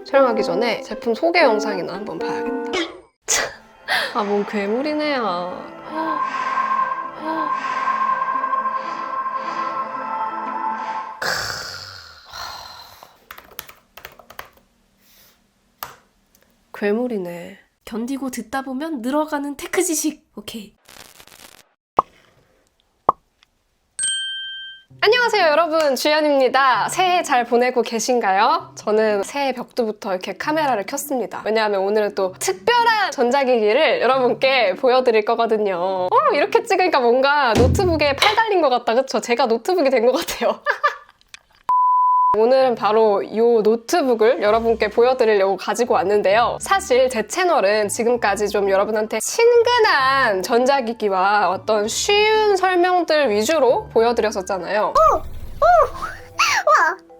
촬영하기 전에 제품 소개 영상이나 한번 봐야겠다. 아, 뭔 괴물이네요. 괴물이네. 견디고 듣다 보면 늘어가는 테크 지식. 오케이. 안녕하세요 여러분, 주연입니다. 새해 잘 보내고 계신가요? 저는 새해 벽두부터 이렇게 카메라를 켰습니다. 왜냐하면 오늘은 또 특별한 전자기기를 여러분께 보여드릴 거거든요. 이렇게 찍으니까 뭔가 노트북에 팔 달린 것 같다, 그쵸? 제가 노트북이 된 것 같아요. 오늘은 바로 이 노트북을 여러분께 보여드리려고 가지고 왔는데요. 사실 제 채널은 지금까지 좀 여러분한테 친근한 전자기기와 어떤 쉬운 설명들 위주로 보여드렸었잖아요.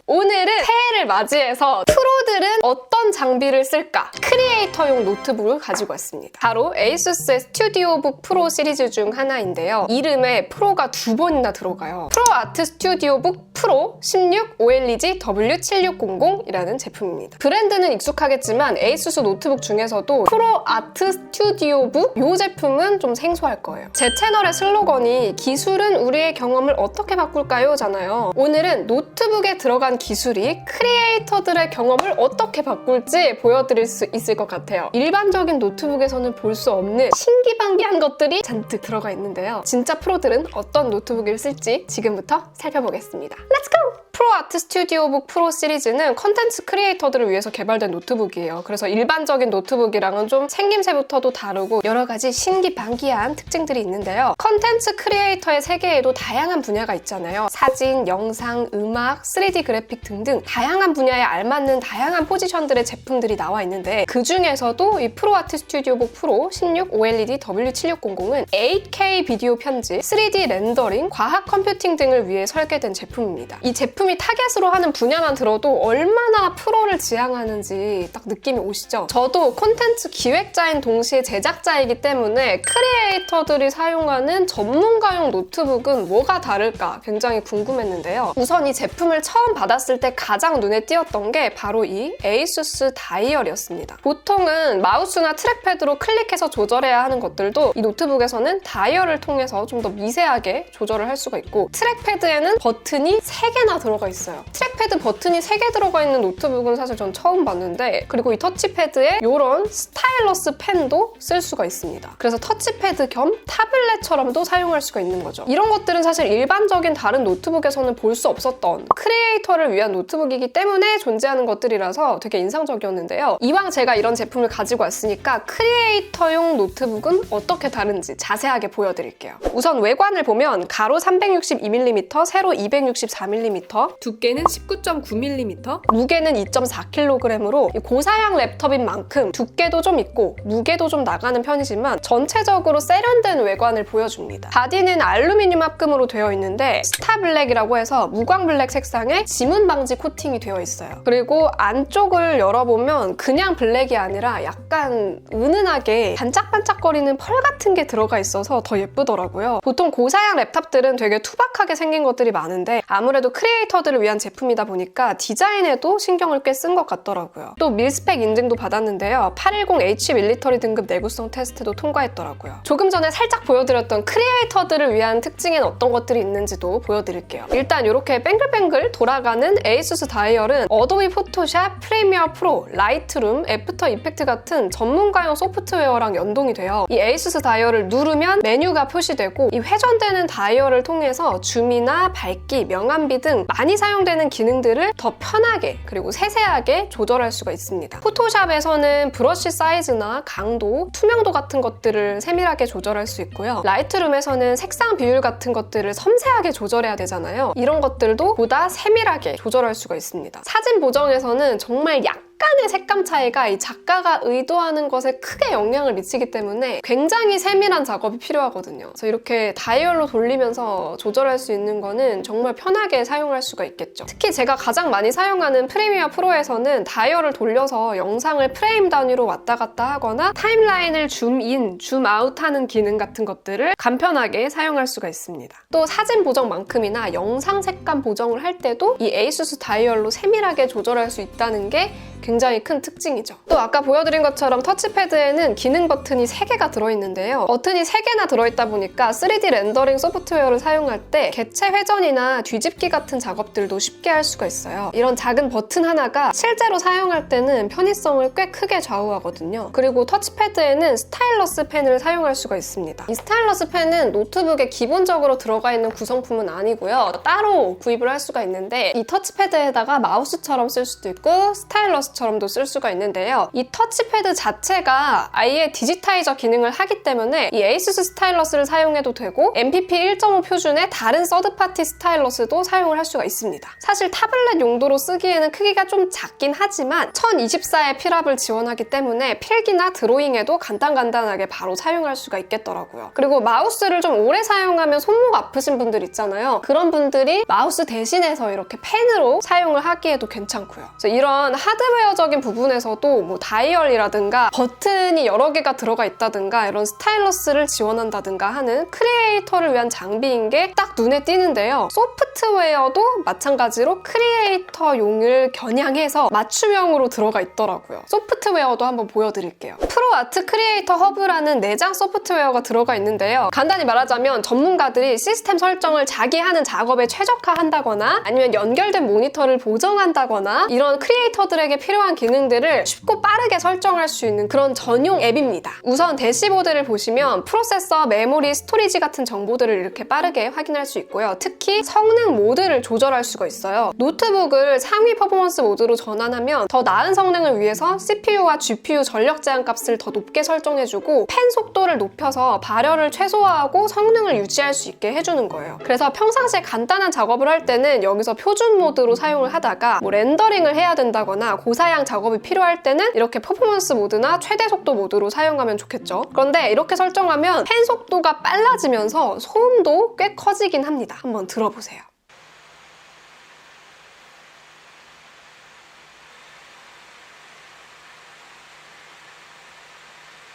오늘은 새해를 맞이해서 프로들은 어떤 장비를 쓸까? 크리에이터용 노트북을 가지고 왔습니다. 바로 에이수스의 스튜디오북 프로 시리즈 중 하나인데요. 이름에 프로가 2번이나 들어가요. 프로아트 스튜디오북 프로 16 OLED W7600이라는 제품입니다. 브랜드는 익숙하겠지만 에이수스 노트북 중에서도 프로아트 스튜디오북 이 제품은 좀 생소할 거예요. 제 채널의 슬로건이 기술은 우리의 경험을 어떻게 바꿀까요? 잖아요. 오늘은 노트북에 들어간 기술이 크리에이터들의 경험을 어떻게 바꿀지 보여드릴 수 있을 것 같아요. 일반적인 노트북에서는 볼 수 없는 신기방기한 것들이 잔뜩 들어가 있는데요. 진짜 프로들은 어떤 노트북을 쓸지 지금부터 살펴보겠습니다. Let's go! 프로아트 스튜디오북 프로 시리즈는 컨텐츠 크리에이터들을 위해서 개발된 노트북이에요. 그래서 일반적인 노트북이랑은 좀 생김새부터도 다르고 여러 가지 신기방기한 특징들이 있는데요. 컨텐츠 크리에이터의 세계에도 다양한 분야가 있잖아요. 사진, 영상, 음악, 3D 그래픽 등등 다양한 분야에 알맞는 다양한 포지션들의 제품들이 나와 있는데 그 중에서도 이 프로아트 스튜디오북 프로 16 OLED W7600은 8K 비디오 편집, 3D 렌더링, 과학 컴퓨팅 등을 위해 설계된 제품입니다. 이 제품이 타겟으로 하는 분야만 들어도 얼마나 프로를 지향하는지 딱 느낌이 오시죠? 저도 콘텐츠 기획자인 동시에 제작자이기 때문에 크리에이터들이 사용하는 전문가용 노트북은 뭐가 다를까 굉장히 궁금했는데요. 우선 이 제품을 처음 받았을 때 가장 눈에 띄었던 게 바로 이 에이수스 다이얼이었습니다. 보통은 마우스나 트랙패드로 클릭해서 조절해야 하는 것들도 이 노트북에서는 다이얼을 통해서 좀 더 미세하게 조절을 할 수가 있고 트랙패드에는 버튼이 3개나 들어가 있어요. 트랙패드 버튼이 3개 들어가 있는 노트북은 사실 전 처음 봤는데 그리고 이 터치패드에 이런 스타일러스 펜도 쓸 수가 있습니다. 그래서 터치패드 겸 타블렛처럼도 사용할 수가 있는 거죠. 이런 것들은 사실 일반적인 다른 노트북에서는 볼 수 없었던 크리에이터를 위한 노트북이기 때문에 존재하는 것들이라서 되게 인상적이었는데요. 이왕 제가 이런 제품을 가지고 왔으니까 크리에이터용 노트북은 어떻게 다른지 자세하게 보여드릴게요. 우선 외관을 보면 가로 362mm, 세로 264mm, 두께는 19.9mm, 무게는 2.4kg으로 고사양 랩톱인 만큼 두께도 좀 있고 무게도 좀 나가는 편이지만 전체적으로 세련된 외관을 보여줍니다. 바디는 알루미늄 합금으로 되어 있는데 스타블랙이라고 해서 무광블랙 색상의 지문 방지 코팅이 되어 있어요. 그리고 안쪽을 열어보면 그냥 블랙이 아니라 약간 은은하게 반짝반짝거리는 펄 같은 게 들어가 있어서 더 예쁘더라고요. 보통 고사양 랩탑들은 되게 투박하게 생긴 것들이 많은데 아무래도 크리에이터들을 위한 제품이다 보니까 디자인에도 신경을 꽤 쓴 것 같더라고요. 또 밀스펙 인증도 받았는데요. 810H 밀리터리 등급 내구성 테스트도 통과했더라고요. 조금 전에 살짝 보여드렸던 크리에이터들을 위한 특징엔 어떤 것들이 있는지도 보여드릴게요. 일단 이렇게 뱅글뱅글 돌아가는 에이수스 다이얼은 어도비 포토샵, 프리미어 프로, 라이트룸, 애프터 이펙트 같은 전문가용 소프트웨어랑 연동이 돼요. 이 에이수스 다이얼을 누르면 메뉴가 표시되고 이 회전되는 다이얼을 통해서 줌이나 밝기, 명암비 등 많이 사용되는 기능들을 더 편하게 그리고 세세하게 조절할 수가 있습니다. 포토샵에서는 브러쉬 사이즈나 강도, 투명도 같은 것들을 세밀하게 조절할 수 있고요. 라이트룸에서는 색상 비율 같은 것들을 섬세하게 조절해야 되잖아요. 이런 것들도 보다 세밀하게 조절할 수가 있습니다. 사진 보정에서는 정말 약간의 색감 차이가 이 작가가 의도하는 것에 크게 영향을 미치기 때문에 굉장히 세밀한 작업이 필요하거든요. 그래서 이렇게 다이얼로 돌리면서 조절할 수 있는 거는 정말 편하게 사용할 수가 있겠죠. 특히 제가 가장 많이 사용하는 프리미어 프로에서는 다이얼을 돌려서 영상을 프레임 단위로 왔다 갔다 하거나 타임라인을 줌인, 줌아웃 하는 기능 같은 것들을 간편하게 사용할 수가 있습니다. 또 사진 보정만큼이나 영상 색감 보정을 할 때도 이 에이수스 다이얼로 세밀하게 조절할 수 있다는 게 굉장히 큰 특징이죠. 또 아까 보여드린 것처럼 터치패드에는 기능 버튼이 3개가 들어있는데요. 버튼이 3개나 들어있다 보니까 3D 렌더링 소프트웨어를 사용할 때 개체 회전이나 뒤집기 같은 작업들도 쉽게 할 수가 있어요. 이런 작은 버튼 하나가 실제로 사용할 때는 편의성을 꽤 크게 좌우하거든요. 그리고 터치패드에는 스타일러스 펜을 사용할 수가 있습니다. 이 스타일러스 펜은 노트북에 기본적으로 들어가 있는 구성품은 아니고요. 따로 구입을 할 수가 있는데 이 터치패드에다가 마우스처럼 쓸 수도 있고 스타일러스처럼도 쓸 수가 있는데요. 이 터치패드 자체가 아예 디지타이저 기능을 하기 때문에 이 에이수스 스타일러스를 사용해도 되고 MPP 1.5 표준의 다른 서드파티 스타일러스도 사용을 할 수가 있습니다. 사실 타블렛 용도로 쓰기에는 크기가 좀 작긴 하지만 1024의 필압을 지원하기 때문에 필기나 드로잉에도 간단하게 바로 사용할 수가 있겠더라고요. 그리고 마우스를 좀 오래 사용하면 손목 아프신 분들 있잖아요. 그런 분들이 마우스 대신해서 이렇게 펜으로 사용을 하기에도 괜찮고요. 그래서 이런 하드웨어적인 부분에서도 뭐 다이얼이라든가 버튼이 여러 개가 들어가 있다든가 이런 스타일러스를 지원한다든가 하는 크리에이터를 위한 장비인 게 딱 눈에 띄는데요. 소프트웨어도 마찬가지로 크리에이터용을 겨냥해서 맞춤형으로 들어가 있더라고요. 소프트웨어도 한번 보여드릴게요. 프로아트 크리에이터 허브라는 내장 소프트웨어가 들어가 있는데요. 간단히 말하자면 전문가들이 시스템 설정을 자기 하는 작업에 최적화한다거나 아니면 연결된 모니터를 보정한다거나 이런 크리에이터들에게 필요한 기능들을 쉽고 빠르게 설정할 수 있는 그런 전용 앱입니다. 우선 대시보드를 보시면 프로세서, 메모리, 스토리지 같은 정보들을 이렇게 빠르게 확인할 수 있고요. 특히 성능 모드를 조절할 수가 있어요. 노트북을 상위 퍼포먼스 모드로 전환하면 더 나은 성능을 위해서 CPU와 GPU 전력 제한 값을 더 높게 설정해주고 펜 속도를 높여서 발열을 최소화하고 성능을 유지할 수 있게 해주는 거예요. 그래서 평상시에 간단한 작업을 할 때는 여기서 표준 모드로 사용을 하다가 뭐 렌더링을 해야 된다거나 고사양 작업이 필요할 때는 이렇게 퍼포먼스 모드나 최대 속도 모드로 사용하면 좋겠죠. 그런데 이렇게 설정하면 펜 속도가 빨라지면서 소음도 꽤 커지긴 합니다. 한번 들어보세요.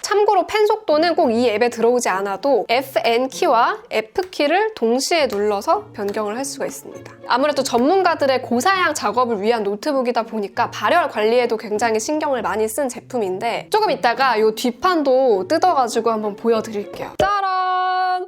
참고로 펜 속도는 꼭 이 앱에 들어오지 않아도 FN 키와 F키를 동시에 눌러서 변경을 할 수가 있습니다. 아무래도 전문가들의 고사양 작업을 위한 노트북이다 보니까 발열 관리에도 굉장히 신경을 많이 쓴 제품인데 조금 이따가 이 뒷판도 뜯어가지고 한번 보여드릴게요. 짜란!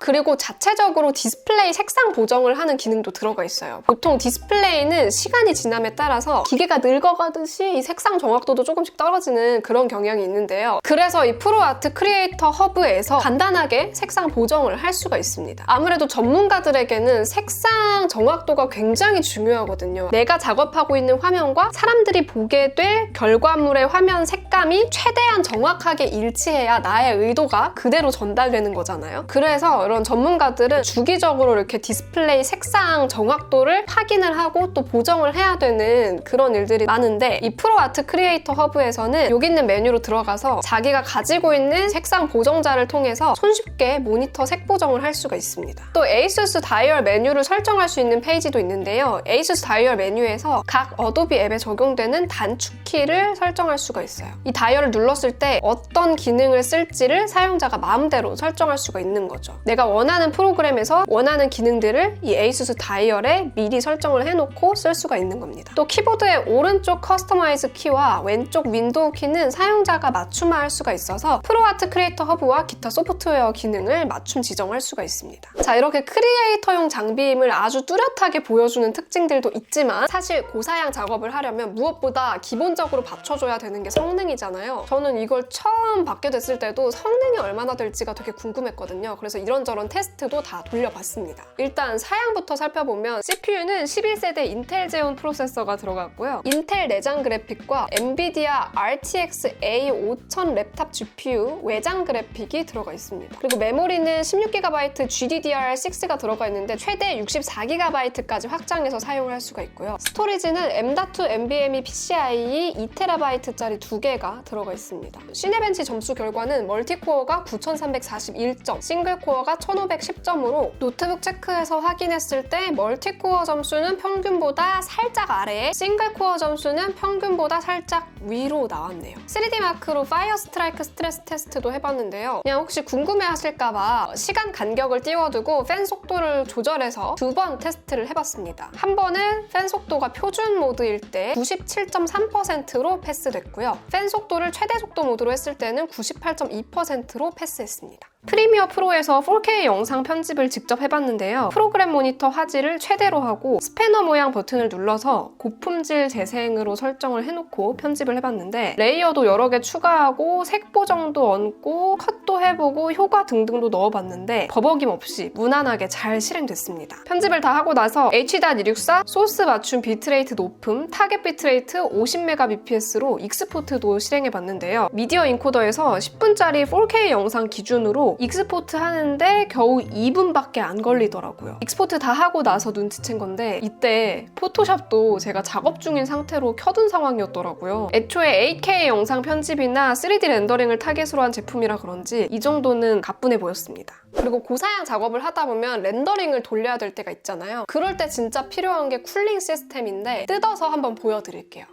그리고 자체적으로 디스플레이 색상 보정을 하는 기능도 들어가 있어요. 보통 디스플레이는 시간이 지남에 따라서 기계가 늙어가듯이 이 색상 정확도도 조금씩 떨어지는 그런 경향이 있는데요. 그래서 이 프로아트 크리에이터 허브에서 간단하게 색상 보정을 할 수가 있습니다. 아무래도 전문가들에게는 색상 정확도가 굉장히 중요하거든요. 내가 작업하고 있는 화면과 사람들이 보게 될 결과물의 화면 색감이 최대한 정확하게 일치해야 나의 의도가 그대로 전달되는 거잖아요. 그래서 이런 전문가들은 주기적으로 이렇게 디스플레이 색상 정확도를 확인을 하고 또 보정을 해야 되는 그런 일들이 많은데 이 프로아트 크리에이터 허브에서는 여기 있는 메뉴로 들어가서 자기가 가지고 있는 색상 보정자를 통해서 손쉽게 모니터 색 보정을 할 수가 있습니다. 또 에이수스 다이얼 메뉴를 설정할 수 있는 페이지도 있는데요. 에이수스 다이얼 메뉴에서 각 어도비 앱에 적용되는 단축키를 설정할 수가 있어요. 이 다이얼을 눌렀을 때 어떤 기능을 쓸지를 사용자가 마음대로 설정할 수가 있는 거죠. 내가 원하는 프로그램에서 원하는 기능들을 이 에이수스 다이얼에 미리 설정을 해놓고 쓸 수가 있는 겁니다. 또 키보드의 오른쪽 커스터마이즈 키와 왼쪽 윈도우 키는 사용자가 맞춤화할 수가 있어서 프로아트 크리에이터 허브와 기타 소프트웨어 기능을 맞춤 지정할 수가 있습니다. 자, 이렇게 크리에이터용 장비임을 아주 뚜렷하게 보여주는 특징들도 있지만 사실 고사양 작업을 하려면 무엇보다 기본적으로 받쳐줘야 되는 게 성능이잖아요. 저는 이걸 처음 받게 됐을 때도 성능이 얼마나 될지가 되게 궁금했거든요. 그래서 이런저런 테스트도 다 돌려봤습니다. 일단 사양부터 살펴보면 CPU는 11세대 인텔 제온 프로세서가 들어갔고요. 인텔 내장 그래픽과 엔비디아 RTX A5000 랩탑 GPU 외장 그래픽이 들어가 있습니다. 그리고 메모리는 16GB GDDR6가 들어가 있는데 최대 64GB까지 확장해서 사용을 할 수가 있고요. 스토리지는 M.2 NVMe PCIe 2TB짜리 2개가 들어가 있습니다. 시네벤치 점수 결과는 멀티코어가 9341점, 싱글코어가 1510점으로 노트북 체크해서 확인했을 때 멀티코어 점수는 평균보다 살짝 아래에 싱글코어 점수는 평균보다 살짝 위로 나왔네요. 3D 마크로 파이어 스트라이크 스트레스 테스트도 해봤는데요. 그냥 혹시 궁금해하실까봐 시간 간격을 띄워두고 팬 속도를 조절해서 2번 테스트를 해봤습니다. 한 번은 팬 속도가 표준 모드일 때 97.3%로 패스됐고요. 팬 속도를 최대 속도 모드로 했을 때는 98.2%로 패스했습니다. 프리미어 프로에서 4K 영상 편집을 직접 해봤는데요. 프로그램 모니터 화질을 최대로 하고 스패너 모양 버튼을 눌러서 고품질 재생으로 설정을 해놓고 편집을 해봤는데 레이어도 여러 개 추가하고 색 보정도 얹고 컷도 해보고 효과 등등도 넣어봤는데 버벅임 없이 무난하게 잘 실행됐습니다. 편집을 다 하고 나서 H.264 소스 맞춤 비트레이트 높음 타겟 비트레이트 50mbps로 익스포트도 실행해봤는데요. 미디어 인코더에서 10분짜리 4K 영상 기준으로 익스포트 하는데 겨우 2분밖에 안 걸리더라고요. 익스포트 다 하고 나서 눈치챈 건데 이때 포토샵도 제가 작업 중인 상태로 켜둔 상황이었더라고요. 애초에 8K 영상 편집이나 3D 렌더링을 타겟으로 한 제품이라 그런지 이 정도는 가뿐해 보였습니다. 그리고 고사양 작업을 하다 보면 렌더링을 돌려야 될 때가 있잖아요. 그럴 때 진짜 필요한 게 쿨링 시스템인데 뜯어서 한번 보여드릴게요.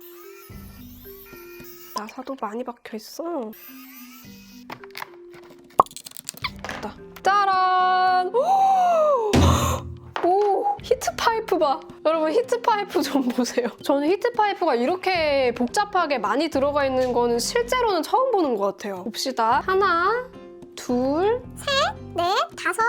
나사도 많이 박혀있어. 짜란! 오! 히트파이프 봐! 여러분 히트파이프 좀 보세요. 저는 히트파이프가 이렇게 복잡하게 많이 들어가 있는 거는 실제로는 처음 보는 것 같아요. 봅시다. 하나, 둘, 셋, 넷, 다섯,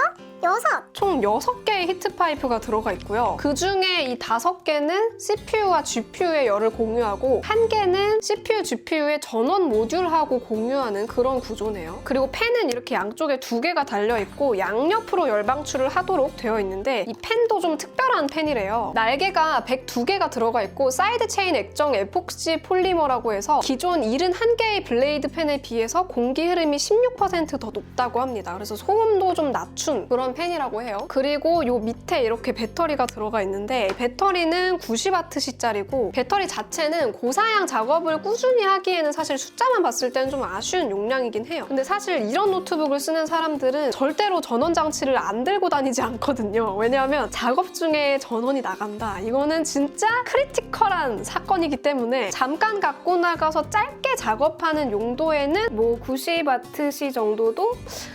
여섯. 총 6개의 히트파이프가 들어가 있고요. 그 중에 이 5개는 CPU와 GPU의 열을 공유하고 1개는 CPU, GPU의 전원 모듈하고 공유하는 그런 구조네요. 그리고 팬은 이렇게 양쪽에 2개가 달려있고 양옆으로 열 방출을 하도록 되어 있는데 이 팬도 좀 특별한 팬이래요. 날개가 102개가 들어가 있고 사이드 체인 액정 에폭시 폴리머라고 해서 기존 71개의 블레이드 팬에 비해서 공기 흐름이 16% 더 높다고 합니다. 그래서 소음도 좀 낮춘 그런 팬이라고 해요. 그리고 요 밑에 이렇게 배터리가 들어가 있는데 배터리는 90W짜리고 배터리 자체는 고사양 작업을 꾸준히 하기에는 사실 숫자만 봤을 때는 좀 아쉬운 용량이긴 해요. 근데 사실 이런 노트북을 쓰는 사람들은 절대로 전원 장치를 안 들고 다니지 않거든요. 왜냐하면 작업 중에 전원이 나간다. 이거는 진짜 크리티컬한 사건이기 때문에 잠깐 갖고 나가서 짧게 작업하는 용도에는 뭐 90W 정도도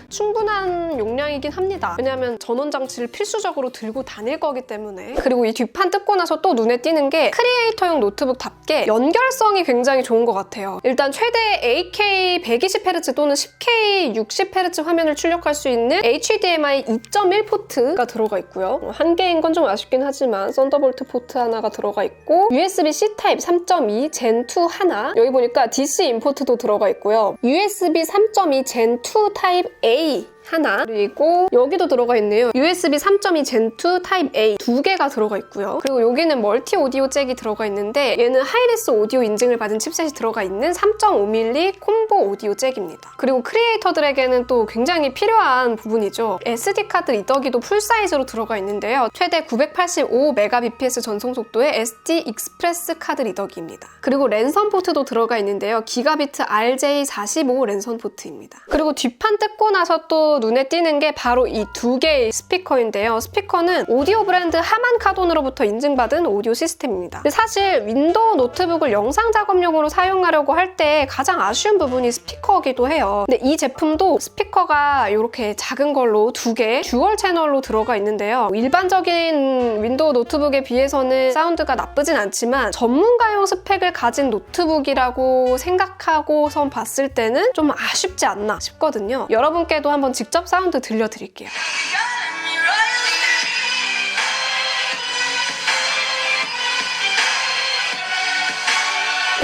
충분한 용량이긴 합니다. 왜냐하면 전원 장치를 필수적으로 들고 다닐 거기 때문에. 그리고 이 뒷판 뜯고 나서 또 눈에 띄는 게 크리에이터용 노트북답게 연결성이 굉장히 좋은 것 같아요. 일단 최대 8K 120Hz 또는 10K 60Hz 화면을 출력할 수 있는 HDMI 2.1 포트가 들어가 있고요. 한 개인 건 좀 아쉽긴 하지만 썬더볼트 포트 하나가 들어가 있고 USB-C 타입 3.2 Gen2 하나, 여기 보니까 DC 인포트도 들어가 있고요. USB 3.2 Gen2 타입 A 하나, 그리고 여기도 들어가 있네요. USB 3.2 Gen2 타입 A 2개가 들어가 있고요. 그리고 여기는 멀티 오디오 잭이 들어가 있는데 얘는 하이리스 오디오 인증을 받은 칩셋이 들어가 있는 3.5mm 콤보 오디오 잭입니다. 그리고 크리에이터들에게는 또 굉장히 필요한 부분이죠. SD카드 리더기도 풀사이즈로 들어가 있는데요. 최대 985mbps 전송 속도의 SD 익스프레스 카드 리더기입니다. 그리고 랜선 포트도 들어가 있는데요. 기가비트 RJ45 랜선 포트입니다. 그리고 뒷판 뜯고 나서 또 눈에 띄는 게 바로 이 2개의 스피커인데요. 스피커는 오디오 브랜드 하만 카돈으로부터 인증받은 오디오 시스템입니다. 근데 사실 윈도우 노트북을 영상 작업용으로 사용하려고 할 때 가장 아쉬운 부분이 스피커이기도 해요. 근데 이 제품도 스피커가 이렇게 작은 걸로 2개 듀얼 채널로 들어가 있는데요. 일반적인 윈도우 노트북에 비해서는 사운드가 나쁘진 않지만 전문가용 스펙을 가진 노트북이라고 생각하고선 봤을 때는 좀 아쉽지 않나 싶거든요. 여러분께도 한번 직접 사운드 들려드릴게요.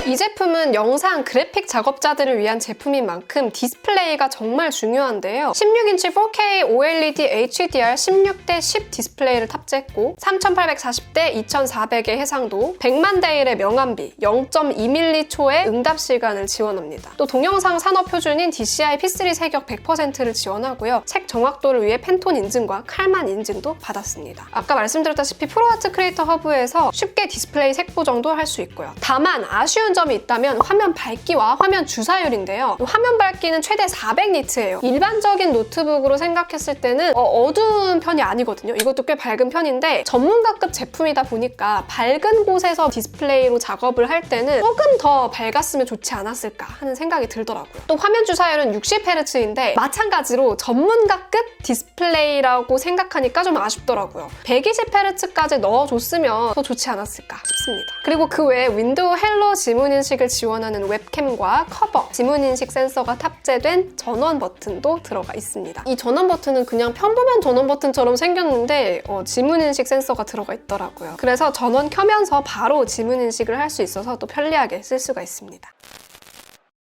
이 제품은 영상 그래픽 작업자들을 위한 제품인 만큼 디스플레이가 정말 중요한데요. 16인치 4K OLED HDR 16:10 디스플레이를 탑재했고 3840대 2400의 해상도, 100만 대 1의 명암비, 0.2mC의 응답 시간을 지원합니다. 또 동영상 산업 표준인 DCI P3 세격 100%를 지원하고요. 색 정확도를 위해 팬톤 인증과 칼만 인증도 받았습니다. 아까 말씀드렸다시피 프로아트 크리에이터 허브에서 쉽게 디스플레이 색 보정도 할 수 있고요. 다만 아쉬운 점이 있다면 화면 밝기와 화면 주사율인데요. 화면 밝기는 최대 400니트예요. 일반적인 노트북으로 생각했을 때는 어두운 편이 아니거든요. 이것도 꽤 밝은 편인데 전문가급 제품이다 보니까 밝은 곳에서 디스플레이로 작업을 할 때는 조금 더 밝았으면 좋지 않았을까 하는 생각이 들더라고요. 또 화면 주사율은 60Hz인데 마찬가지로 전문가급 디스플레이라고 생각하니까 좀 아쉽더라고요. 120Hz까지 넣어줬으면 더 좋지 않았을까 싶습니다. 그리고 그 외에 윈도우 헬로 지문인식을 지원하는 웹캠과 커버, 지문인식 센서가 탑재된 전원 버튼도 들어가 있습니다. 이 전원 버튼은 그냥 평범한 전원 버튼처럼 생겼는데 지문인식 센서가 들어가 있더라고요. 그래서 전원 켜면서 바로 지문인식을 할 수 있어서 또 편리하게 쓸 수가 있습니다.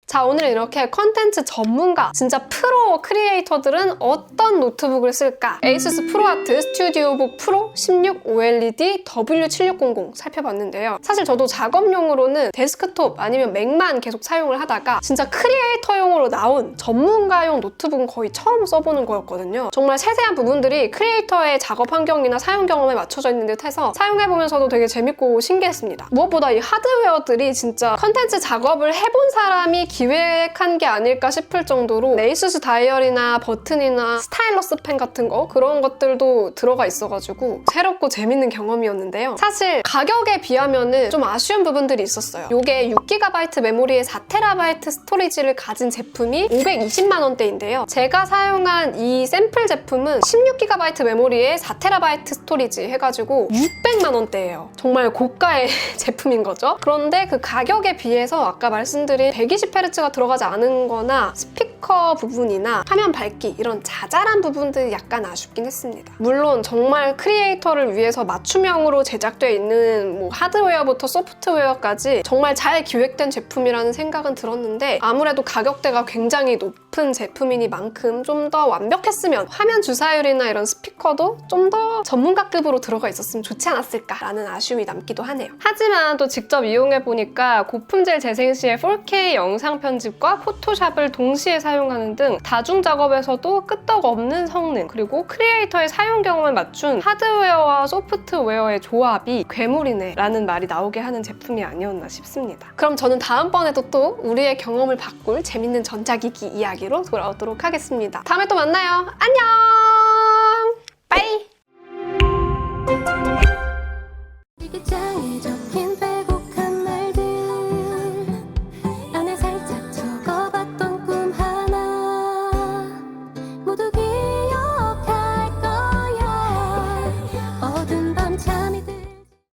자, 오늘은 이렇게 컨텐츠 전문가, 진짜 프로 크리에이터들은 어떤 노트북을 쓸까? ASUS ProArt 스튜디오북 프로 16 OLED W7600 살펴봤는데요. 사실 저도 작업용으로는 데스크톱 아니면 맥만 계속 사용을 하다가 진짜 크리에이터용으로 나온 전문가용 노트북은 거의 처음 써보는 거였거든요. 정말 세세한 부분들이 크리에이터의 작업 환경이나 사용 경험에 맞춰져 있는 듯해서 사용해보면서도 되게 재밌고 신기했습니다. 무엇보다 이 하드웨어들이 진짜 컨텐츠 작업을 해본 사람이 기획한 게 아닐까 싶을 정도로 ASUS 다이얼이나 버튼이나 스타일러스 펜 같은 거 그런 것들도 들어가 있어가지고 새롭고 재밌는 경험이었는데요. 사실 가격에 비하면은 좀 아쉬운 부분들이 있었어요. 이게 6GB 메모리에 4TB 스토리지를 가진 제품이 520만 원대인데요. 제가 사용한 이 샘플 제품은 16GB 메모리에 4TB 스토리지 해가지고 600만 원대예요. 정말 고가의 제품인 거죠. 그런데 그 가격에 비해서 아까 말씀드린 120Hz 가 들어가지 않은 거나 스피커 부분이나 화면 밝기 이런 자잘한 부분들이 약간 아쉽긴 했습니다. 물론 정말 크리에이터를 위해서 맞춤형으로 제작되어 있는 하드웨어부터 소프트웨어까지 정말 잘 기획된 제품이라는 생각은 들었는데 아무래도 가격대가 굉장히 높은 제품이니만큼 좀 더 완벽했으면 화면 주사율이나 이런 스피커도 좀 더 전문가급으로 들어가 있었으면 좋지 않았을까라는 아쉬움이 남기도 하네요. 하지만 또 직접 이용해보니까 고품질 재생 시에 4K 영상 편집과 포토샵을 동시에 사용하는 등 다중 작업에서도 끄떡없는 성능, 그리고 크리에이터의 사용 경험에 맞춘 하드웨어와 소프트웨어의 조합이 괴물이네 라는 말이 나오게 하는 제품이 아니었나 싶습니다. 그럼 저는 다음번에도 또 우리의 경험을 바꿀 재밌는 전자기기 이야기로 돌아오도록 하겠습니다. 다음에 또 만나요. 안녕! 빠이!